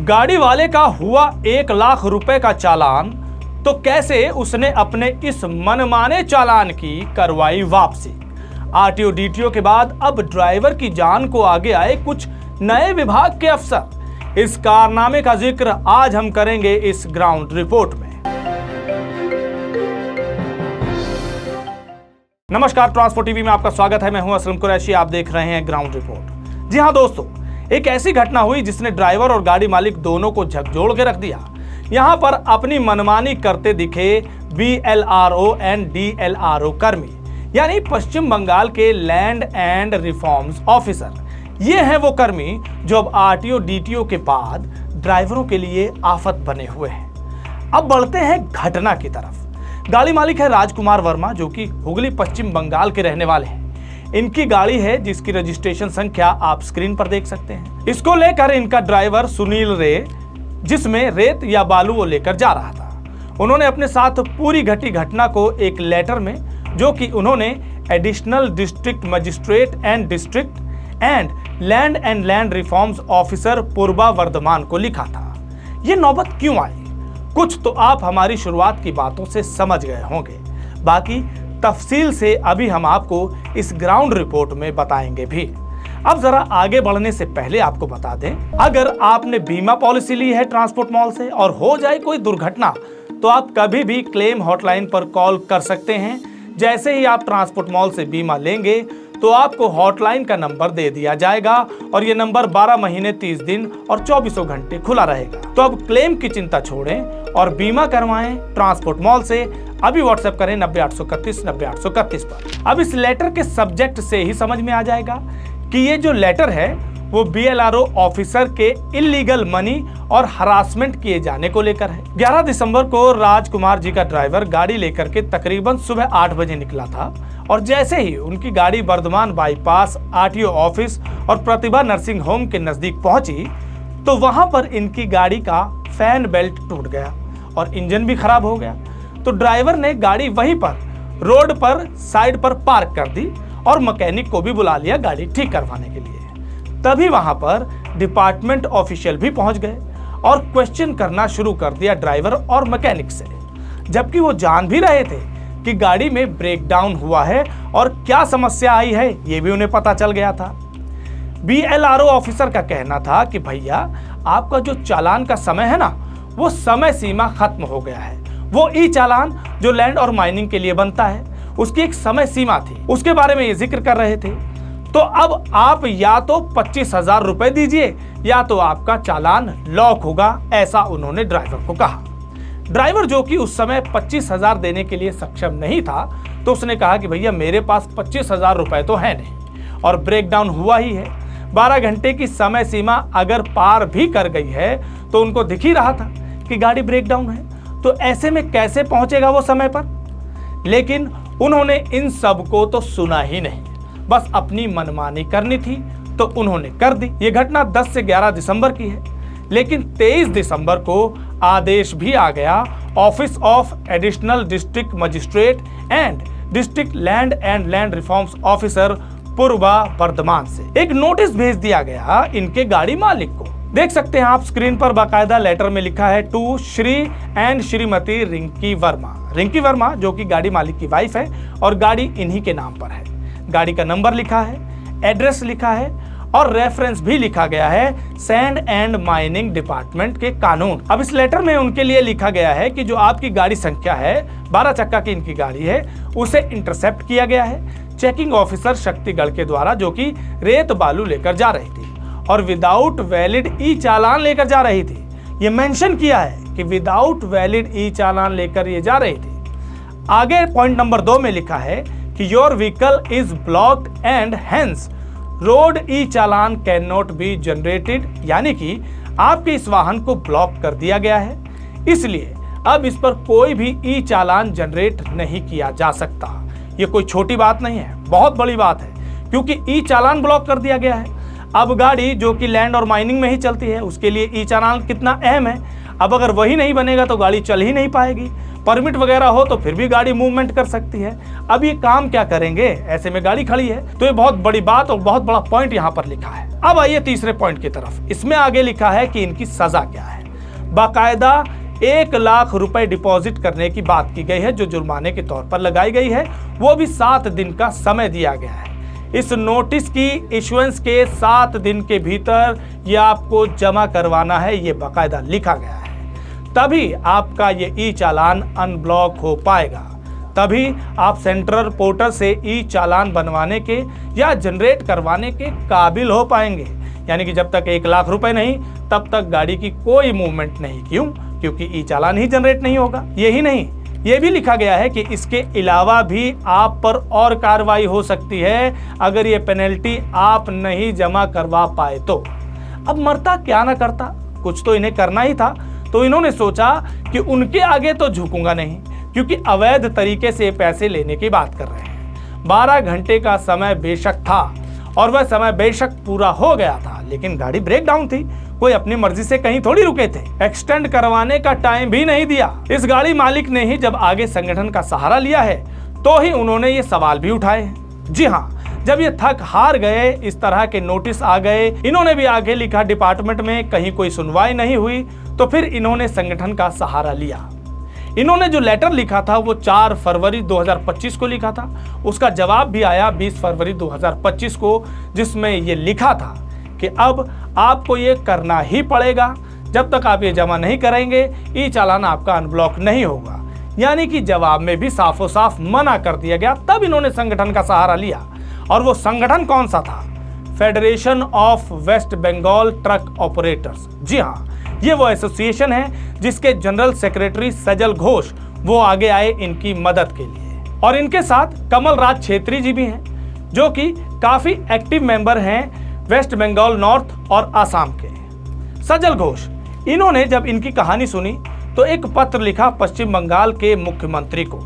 गाड़ी वाले का हुआ 1 लाख रुपए का चालान, तो कैसे उसने अपने इस मनमाने चालान की करवाई वापसी। आरटीओ डीटीओ के बाद अब ड्राइवर की जान को आगे आए कुछ नए विभाग के अफसर। इस कारनामे का जिक्र आज हम करेंगे इस ग्राउंड रिपोर्ट में। नमस्कार, ट्रांसपोर्ट टीवी में आपका स्वागत है। मैं हूं असलम कुरैशी, आप देख रहे हैं ग्राउंड रिपोर्ट। जी हां दोस्तों, एक ऐसी घटना हुई जिसने ड्राइवर और गाड़ी मालिक दोनों को झकझोर के रख दिया। यहां पर अपनी मनमानी करते दिखे BLRO एंड DLRO कर्मी, यानी पश्चिम बंगाल के लैंड एंड रिफॉर्म्स ऑफिसर। ये हैं वो कर्मी जो अब आरटीओ डीटीओ के बाद ड्राइवरों के लिए आफत बने हुए हैं। अब बढ़ते हैं घटना की तरफ। गाड़ी मालिक है राजकुमार वर्मा, जो कि हुगली पश्चिम बंगाल के रहने वाले हैं। इनकी गाड़ी है जिसकी रजिस्ट्रेशन संख्या आप स्क्रीन पर देख सकते हैं। इसको लेकर इनका ड्राइवर सुनील रे, जिसमें रेत या बालू वो लेकर जा रहा था, उन्होंने अपने साथ पूरी घटी घटना को एक लेटर में, जो कि उन्होंने additional district magistrate and district and land reforms officer Purba Bardhaman को लिखा था। ये नौबत क्यों आई, कुछ तो आप हमारी शुरुआत की बातों से समझ गए होंगे, बाकी तफसील से अभी हम आपको इस ग्राउंड रिपोर्ट में बताएंगे भी। अब जरा आगे बढ़ने से पहले आपको बता दें, अगर आपने बीमा पॉलिसी ली है ट्रांसपोर्ट मॉल से और हो जाए कोई दुर्घटना, तो आप कभी भी क्लेम हॉटलाइन पर कॉल कर सकते हैं। जैसे ही आप ट्रांसपोर्ट मॉल से बीमा लेंगे तो आपको हॉटलाइन का नंबर दे दिया जाएगा और ये नंबर 12 महीने 30 दिन और 24 घंटे खुला रहेगा। तो अब क्लेम की चिंता छोड़ें और बीमा करवाएं ट्रांसपोर्ट मॉल से। अभी व्हाट्सएप करें 90 831 90 831 पर। अब इस लेटर के सब्जेक्ट से ही समझ में आ जाएगा कि ये जो लेटर है वो BLRO ऑफिसर के इलीगल मनी और हरासमेंट किए जाने को लेकर है। 11 दिसंबर को राजकुमार जी का ड्राइवर गाड़ी लेकर के तकरीबन सुबह 8 बजे निकला था और जैसे ही उनकी गाड़ी वर्धमान बाईपास आरटीओ ऑफिस और प्रतिभा नर्सिंग होम के नजदीक पहुंची, तो वहां पर इनकी गाड़ी का फैन बेल्ट टूट गया और इंजन भी खराब हो गया। तो ड्राइवर ने गाड़ी वहीं पर रोड पर साइड पर पार्क कर दी और मैकेनिक को भी बुला लिया गाड़ी ठीक करवाने के लिए। तभी वहां पर डिपार्टमेंट ऑफिशियल भी पहुंच गए और क्वेश्चन करना शुरू कर दिया ड्राइवर और मैकेनिक से, जबकि वो जान भी रहे थे कि गाड़ी में ब्रेकडाउन हुआ है और क्या समस्या आई है ये भी उन्हें पता चल गया था। BLRO ऑफिसर का कहना था कि भैया, आपका जो चालान का समय है ना, वो समय सीमा खत्म हो गया है। वो ई चालान जो लैंड और माइनिंग के लिए बनता है, उसकी एक समय सीमा थी, उसके बारे में ये जिक्र कर रहे थे। तो अब आप या तो 25,000 रुपए दीजिए या तो आपका चालान लॉक होगा, ऐसा उन्होंने ड्राइवर को कहा। ड्राइवर, जो कि उस समय 25,000 देने के लिए सक्षम नहीं था, तो उसने कहा कि भैया मेरे पास 25,000 रुपए तो है नहीं और ब्रेकडाउन हुआ ही है। 12 घंटे की समय सीमा अगर पार भी कर गई है तो उनको दिख ही रहा था कि गाड़ी ब्रेकडाउन है, तो ऐसे में कैसे पहुंचेगा वो समय पर। लेकिन उन्होंने इन सब को तो सुना ही नहीं, बस अपनी मनमानी करनी थी तो उन्होंने कर दी। ये घटना 10 से 11 दिसंबर की है, लेकिन 23 दिसंबर को आदेश भी आ गया office of additional district magistrate and district land reforms officer Purba Bardhaman से। एक नोटिस भेज दिया गया इनके गाड़ी मालिक को। देख सकते हैं आप स्क्रीन पर, बाकायदा लेटर में लिखा है टू श्री एंड श्रीमती रिंकी वर्मा। रिंकी वर्मा जो कि गाड़ी मालिक की वाइफ है और गाड़ी इन्हीं के नाम पर है। गाड़ी का नंबर लिखा है, एड्रेस लिखा है और रेफरेंस भी लिखा गया है सैंड एंड माइनिंग डिपार्टमेंट के कानून। अब इस लेटर में उनके लिए लिखा गया है कि जो आपकी गाड़ी संख्या है, 12 चक्का की इनकी गाड़ी है, उसे इंटरसेप्ट किया गया है चेकिंग ऑफिसर शक्तिगढ़ के द्वारा, जो कि रेत बालू लेकर जा रही थी और विदाउट वैलिड ई चालान लेकर जा रही थी। ये मेंशन किया है कि विदाउट वैलिड ई चालान लेकर ये जा रही थी। आगे पॉइंट नंबर 2 में लिखा है कि your vehicle is blocked and hence road E challan can not be generated, यानी कि आपके इस वाहन को ब्लॉक कर दिया गया है, इसलिए अब इस पर कोई भी ई चालान जनरेट नहीं किया जा सकता। ये कोई छोटी बात नहीं है, बहुत बड़ी बात है, क्योंकि ई चालान ब्लॉक कर दिया गया है। अब गाड़ी जो कि लैंड और माइनिंग में ही चलती है, उसके लिए ई चालान कितना अहम है। अब अगर वही नहीं बनेगा तो गाड़ी चल ही नहीं पाएगी। परमिट वगैरह हो तो फिर भी गाड़ी मूवमेंट कर सकती है। अब ये काम क्या करेंगे, ऐसे में गाड़ी खड़ी है। तो ये बहुत बड़ी बात और बहुत बड़ा पॉइंट यहाँ पर लिखा है। अब आइए तीसरे पॉइंट की तरफ। इसमें आगे लिखा है कि इनकी सजा क्या है। बाकायदा 1 लाख रुपए डिपॉजिट करने की बात की गई है, जो जुर्माने के तौर पर लगाई गई है। वो भी 7 दिन का समय दिया गया है। इस नोटिस की इशुएंस के 7 दिन के भीतर ये आपको जमा करवाना है, ये बाकायदा लिखा गया है। तभी आपका ये ई चालान अनब्लॉक हो पाएगा। तभी आप सेंट्रल पोर्टल से ई चालान बनवाने के या जनरेट करवाने के काबिल हो पाएंगे। यानी कि जब तक 1 लाख रुपए नहीं, तब तक गाड़ी की कोई मूवमेंट नहीं। क्यों? क्योंकि ई चालान ही जनरेट नहीं होगा। यही नहीं, ये भी लिखा गया है कि इसके अलावा भी आप पर और कार्रवाई हो सकती है अगर ये पेनल्टी आप नहीं जमा करवा पाए तो। अब मरता क्या ना करता, कुछ तो इन्हें करना ही था। तो इन्होंने सोचा कि उनके आगे तो झुकूंगा नहीं, क्योंकि अवैध तरीके से पैसे लेने की बात कर रहे हैं। 12 घंटे का समय बेशक था और वह समय बेशक पूरा हो गया था, लेकिन गाड़ी ब्रेक डाउन थी। कोई अपनी मर्जी से कहीं थोड़ी रुके थे। एक्सटेंड करवाने का टाइम भी नहीं दिया। इस गाड़ी मालिक ने ही जब आगे संगठन का सहारा लिया है तो ही उन्होंने ये सवाल भी उठाए हैं। जी हाँ, जब ये थक हार गए, इस तरह के नोटिस आ गए, इन्होंने भी आगे लिखा डिपार्टमेंट में, कहीं कोई सुनवाई नहीं हुई, तो फिर इन्होंने संगठन का सहारा लिया। इन्होंने जो लेटर लिखा था वो 4 फरवरी 2025 को लिखा था। उसका जवाब भी आया 20 फरवरी 2025 को, जिसमें ये लिखा था कि अब आपको ये करना ही पड़ेगा। जब तक आप ये जमा नहीं करेंगे, ई चालान आपका अनब्लॉक नहीं होगा। यानी कि जवाब में भी साफो साफ मना कर दिया गया। तब इन्होंने संगठन का सहारा लिया। और वो संगठन कौन सा था? Federation of waste Bengal truck operators. जी हाँ, ये वो एसोसिएशन है जिसके जनरल सेक्रेटरी सजल घोष वो आगे आए इनकी मदद के लिए। और इनके साथ कमल राज छेत्री जी भी हैं, जो कि काफी एक्टिव मेंबर हैं वेस्ट बंगाल नॉर्थ और आसाम के। सजल घोष, इन्होंने जब इनकी कहानी सुनी तो एक पत्र लिखा पश्चिम बंगाल के मुख्यमंत्री को,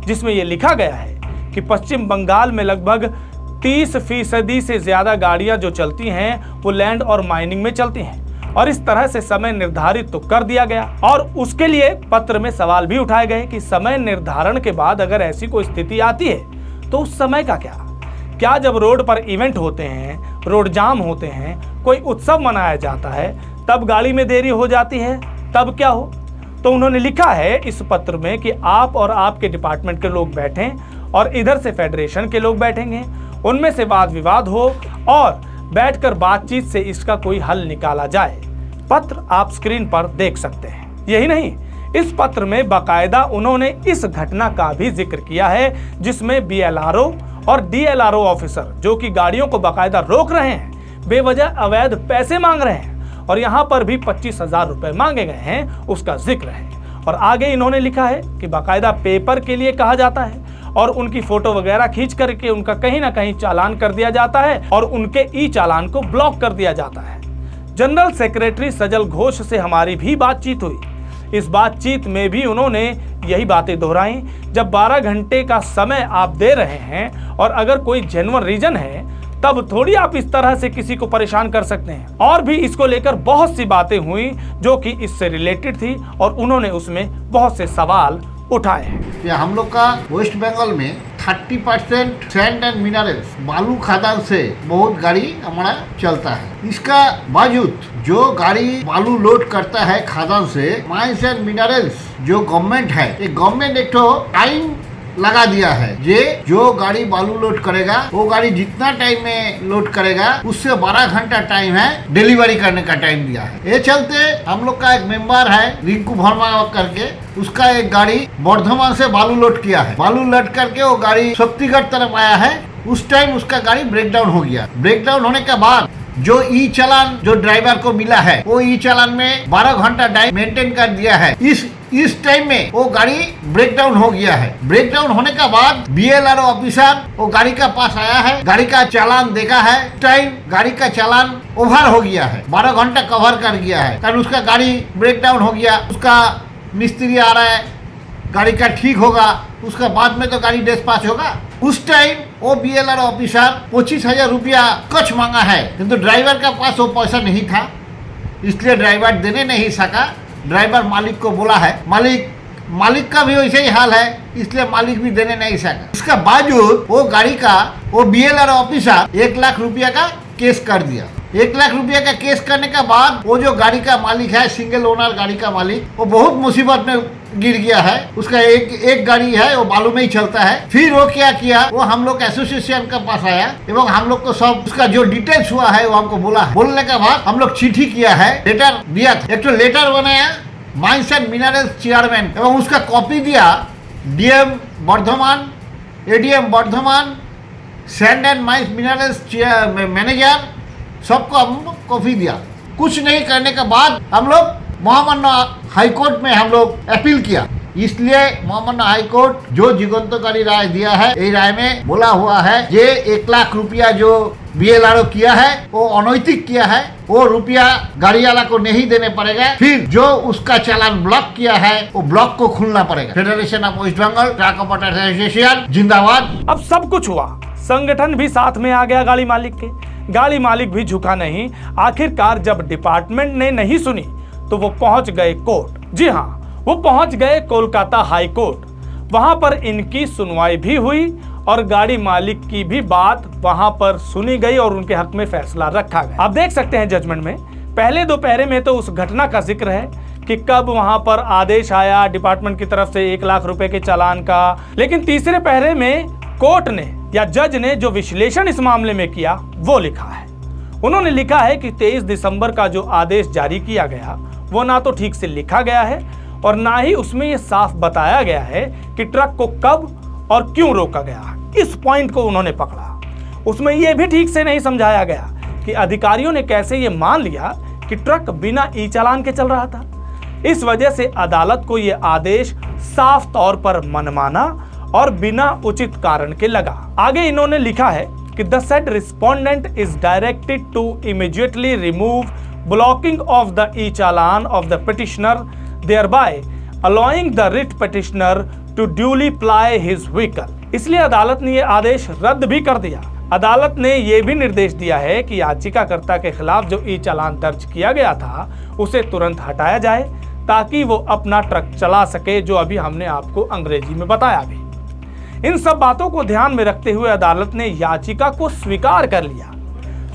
जिसमें यह लिखा गया है कि पश्चिम बंगाल में लगभग 30% से ज्यादा गाड़ियां जो चलती हैं वो लैंड और माइनिंग में चलती हैं। और इस तरह से समय निर्धारित तो कर दिया गया और उसके लिए पत्र में सवाल भी उठाए गए कि समय निर्धारण के बाद अगर ऐसी कोई स्थिति आती है तो उस समय का क्या जब रोड पर इवेंट होते हैं, रोड जाम होते हैं, कोई उत्सव मनाया जाता है, तब गाड़ी में देरी हो जाती है, तब क्या हो? तो उन्होंने लिखा है इस पत्र में कि आप और आपके डिपार्टमेंट के लोग बैठें और इधर से फेडरेशन के लोग बैठेंगे, उनमें से वाद विवाद हो और बैठकर बातचीत से इसका कोई हल निकाला जाए। पत्र आप स्क्रीन पर देख सकते हैं। यही नहीं, इस पत्र में बाकायदा उन्होंने इस घटना का भी जिक्र किया है जिसमें BLRO और DLRO ऑफिसर, जो कि गाड़ियों को बाकायदा रोक रहे हैं, बेवजह अवैध पैसे मांग रहे हैं और यहाँ पर भी 25,000 रुपए मांगे गए हैं, उसका जिक्र है। और आगे इन्होंने लिखा है कि बाकायदा पेपर के लिए कहा जाता है और उनकी फोटो वगैरह खींच करके उनका कहीं ना कहीं चालान कर दिया जाता है और उनके ई चालान को ब्लॉक कर दिया जाता है। जनरल सेक्रेटरी सजल घोष से हमारी भी बातचीत हुई। इस बातचीत में भी उन्होंने यही बातें दोहराई। जब 12 घंटे का समय आप दे रहे हैं और अगर कोई जेन्युइन रीजन है, तब थोड़ी आप इस तरह से किसी को परेशान कर सकते हैं। और भी इसको लेकर बहुत सी बातें हुई जो कि इससे रिलेटेड थी और उन्होंने उसमें बहुत से सवाल उठाए हैं। हम लोग का वेस्ट बंगाल में 30% सैंड एंड मिनरल्स बालू खदान से बहुत गाड़ी हमारा चलता है। इसका बावजूद जो गाड़ी बालू लोड करता है खदान से, माइंस एंड मिनरल्स जो गवर्नमेंट है, ये गवर्नमेंट एक तो टाइम लगा दिया है। ये जो गाड़ी बालू लोड करेगा वो गाड़ी जितना टाइम में लोड करेगा उससे 12 घंटा टाइम है डिलीवरी करने का टाइम दिया है। ये चलते हम लोग का एक मेंबर है रिंकू वर्मा करके, उसका एक गाड़ी बर्धमान से बालू लोड किया है। बालू लोड करके वो गाड़ी शक्तिगढ़ तरफ आया है। उस टाइम उसका गाड़ी ब्रेक डाउन हो गया। ब्रेक डाउन होने के बाद जो ई चालान जो ड्राइवर को मिला है, वो ई चालान में 12 घंटा टाइम मेंटेन कर दिया है। इस टाइम में वो गाड़ी ब्रेक डाउन हो गया है। ब्रेक डाउन होने के बाद BLRO ऑफिसर वो गाड़ी का पास आया है, गाड़ी का चालान देखा है। टाइम गाड़ी का चालान ओवर हो गया है, 12 घंटा कवर कर गया है, कारण उसका गाड़ी ब्रेक डाउन हो गया। उसका मिस्त्री आ रहा है, गाड़ी का ठीक होगा, उसका बाद में तो गाड़ी डिस्पैच होगा। उस टाइम वो BLRO ऑफिसर 25,000 रुपया कुछ मांगा है, किंतु ड्राइवर का पास वो पैसा नहीं था, इसलिए ड्राइवर देने नहीं सका। ड्राइवर मालिक को बोला है, मालिक का भी वैसे ही हाल है, इसलिए मालिक भी देने नहीं सका। इसका बावजूद वो गाड़ी का वो BLR ऑफिसर 1 लाख रुपया का केस कर दिया। 1 लाख रुपया का केस करने के बाद वो जो गाड़ी का मालिक है, सिंगल ओनर गाड़ी का मालिक, वो बहुत मुसीबत में गिर गया है। उसका एक गाड़ी है, वो बालू में ही चलता है। फिर वो क्या किया, वो हम लोग एसोसिएशन के पास आया एवं हम लोग को सब उसका जो डिटेल्स हुआ है वो हमको बोला है। बोलने के बाद हम लोग चिट्ठी किया है, लेटर दिया था, एक तो लेटर बनाया माइंस एंड मिनरल्स चेयरमैन एवं उसका कॉपी दिया DM Bardhaman, ADM Bardhaman, sand and mines minerals manager, सबको हम कॉपी दिया। कुछ नहीं करने के बाद हम लोग महामान्य हाईकोर्ट में हम लोग अपील किया। इसलिए महामान्य हाईकोर्ट जो जुगंतकारी राय दिया है, ये राय में बोला हुआ है ये 1 लाख रुपया जो BLR किया है वो अनैतिक किया है, वो रुपया गाड़ी वाला को नहीं देने पड़ेगा। फिर जो उसका चालान ब्लॉक किया है वो ब्लॉक को खोलना पड़ेगा। Federation of waste Bengal truck operator association जिंदाबाद। अब सब कुछ हुआ, संगठन भी साथ में आ गया गाड़ी मालिक के, गाड़ी मालिक भी झुका नहीं। आखिरकार जब डिपार्टमेंट ने नहीं सुनी तो वो पहुंच गए कोर्ट। जी हाँ, वो पहुंच गए कोलकाता हाई कोर्ट। वहां पर इनकी सुनवाई भी हुई और गाड़ी मालिक की भी बात वहां पर सुनी गई और उनके हक में फैसला रखा गया। आप देख सकते हैं जजमेंट में पहले 2 पैरे में तो उस घटना का जिक्र है कि कब वहां पर आदेश आया डिपार्टमेंट की तरफ से 1 लाख रुपए के चालान का। लेकिन तीसरे पैरे में कोर्ट ने या जज ने जो विश्लेषण इस मामले में किया वो लिखा है। उन्होंने लिखा है कि 23 दिसंबर का जो आदेश जारी किया गया वो ना तो ठीक से लिखा गया है और ना ही उसमें ये साफ बताया गया है कि ट्रक को कब और क्यों रोका गया। इस पॉइंट को उन्होंने पकड़ा। उसमें यह भी ठीक से नहीं समझाया गया कि अधिकारियों ने कैसे ये मान लिया कि ट्रक बिना ई-चालान के चल रहा था। इस वजह से अदालत को यह आदेश साफ तौर पर मनमाना और बिना उचित कारण के लगा। आगे इन्होंने लिखा है कि the said respondent is directed to immediately remove blocking of the e-challan of the petitioner, thereby allowing the writ petitioner to duly ply his vehicle। इसलिए अदालत ने यह आदेश रद्द भी कर दिया। अदालत ने यह भी निर्देश दिया है कि याचिकाकर्ता के खिलाफ जो ई-चालान दर्ज किया गया था उसे तुरंत हटाया जाए ताकि वो अपना ट्रक चला सके, जो अभी हमने आपको अंग्रेजी में बताया भी। इन सब बातों को ध्यान में रखते हुए अदालत ने याचिका को स्वीकार कर लिया।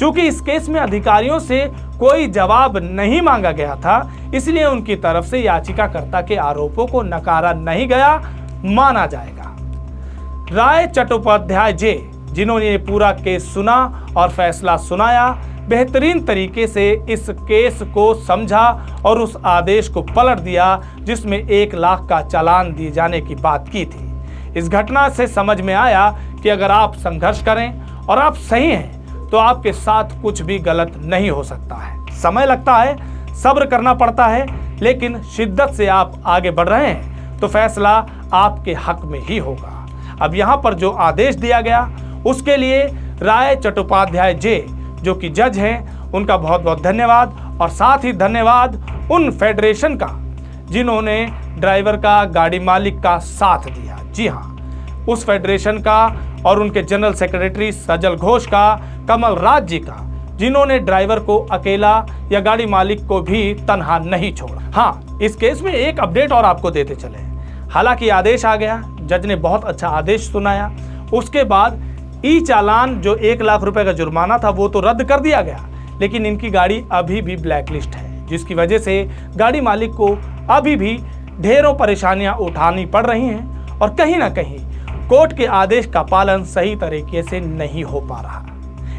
चूंकि इस केस में अधिकारियों से कोई जवाब नहीं मांगा गया था, इसलिए उनकी तरफ से याचिकाकर्ता के आरोपों को नकारा नहीं गया, माना जाएगा। राय चट्टोपाध्याय जे, जिन्होंने पूरा केस सुना और फैसला सुनाया, बेहतरीन तरीके से इस केस को समझा और उस आदेश को पलट दिया जिसमें 1 लाख का चालान दिए जाने की बात की थी। इस घटना से समझ में आया कि अगर आप संघर्ष करें और आप सही हैं तो आपके साथ कुछ भी गलत नहीं हो सकता है। समय लगता है, सब्र करना पड़ता है, लेकिन शिद्दत से आप आगे बढ़ रहे हैं तो फैसला आपके हक में ही होगा। अब यहाँ पर जो आदेश दिया गया उसके लिए राय चट्टोपाध्याय जे, जो कि जज हैं, उनका बहुत बहुत धन्यवाद। और साथ ही धन्यवाद उन फेडरेशन का जिन्होंने ड्राइवर का, गाड़ी मालिक का साथ दिया। जी हाँ, उस फेडरेशन का और उनके जनरल सेक्रेटरी सजल घोष का, कमल राज जी का, जिन्होंने ड्राइवर को अकेला या गाड़ी मालिक को भी तनहा नहीं छोड़ा। हाँ, इस केस में एक अपडेट और आपको देते चले। हालांकि आदेश आ गया, जज ने बहुत अच्छा आदेश सुनाया, उसके बाद ई-चालान जो 1 लाख रुपए का जुर्माना था वो तो रद्द कर दिया गया, लेकिन इनकी गाड़ी अभी भी ब्लैकलिस्ट है, जिसकी वजह से गाड़ी मालिक को अभी भी ढेरों परेशानियां उठानी पड़ रही हैं और कहीं ना कहीं कोर्ट के आदेश का पालन सही तरीके से नहीं हो पा रहा।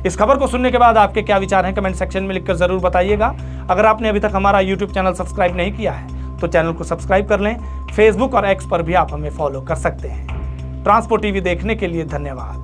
इस खबर को सुनने के बाद आपके क्या विचार हैं, कमेंट सेक्शन में लिखकर जरूर बताइएगा। अगर आपने अभी तक हमारा यूट्यूब चैनल सब्सक्राइब नहीं किया है तो चैनल को सब्सक्राइब कर लें। फेसबुक और एक्स पर भी आप हमें फॉलो कर सकते हैं। ट्रांसपोर्ट टीवी देखने के लिए धन्यवाद।